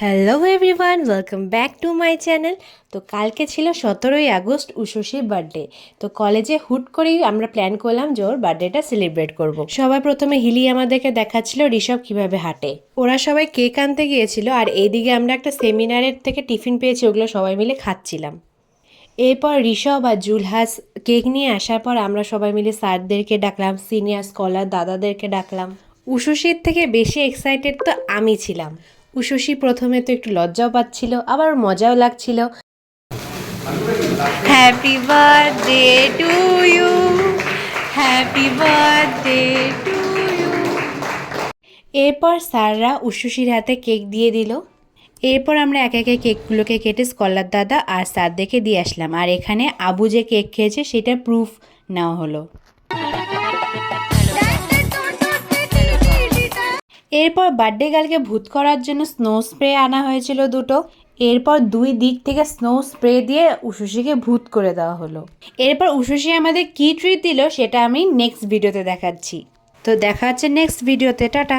Hello everyone, welcome back to my channel. তো কালকে ছিল 17ই আগস্ট উষসীর বার্থডে। তো কলেজে হুট করেই আমরা প্ল্যান করলাম যে ওর বার্থডেটা সেলিব্রেট করব। সবাই প্রথমে হিলি আমাদেরকে দেখাচ্ছিল ঋষভ কিভাবে হাঁটে। ওরা সবাই কেক আনতে গিয়েছিল আর এইদিকে আমরা একটা সেমিনারের থেকে টিফিন পেয়েছি, ওগুলো সবাই মিলে খাচ্ছিলাম। এরপর ঋষভ আর জুলহাস কেক নিয়ে আসার পর আমরা সবাই মিলে স্যারদেরকে ডাকলাম, সিনিয়র স্কলার দাদাদেরকে ডাকলাম। উষসীর থেকে বেশি এক্সাইটেড তো আমি ছিলাম। উষসী প্রথমে তো একটু লজ্জাও পাচ্ছিল, আবার মজাও লাগছিল। Happy birthday to you, happy birthday to you. এরপর স্যাররা উষসীর হাতে কেক দিয়ে দিল। এরপর আমরা একে একে কেকগুলোকে কেটে স্কলার দাদা আর স্যারদেরকে দিয়ে আসলাম। আর এখানে আবু যে কেক খেয়েছে সেটার প্রুফ নেওয়া হলো। এরপর বার্থডে গার্লকে ভূত করার জন্য স্নো স্প্রে আনা হয়েছিল দুটো। এরপর দুই দিক থেকে স্নো স্প্রে দিয়ে উষসীকে ভূত করে দেওয়া হলো। এরপর উষসী আমাদের কী ট্রিট দিল সেটা আমি নেক্সট ভিডিওতে দেখাচ্ছি। তো দেখা হচ্ছে নেক্সট ভিডিওতে, টাটা।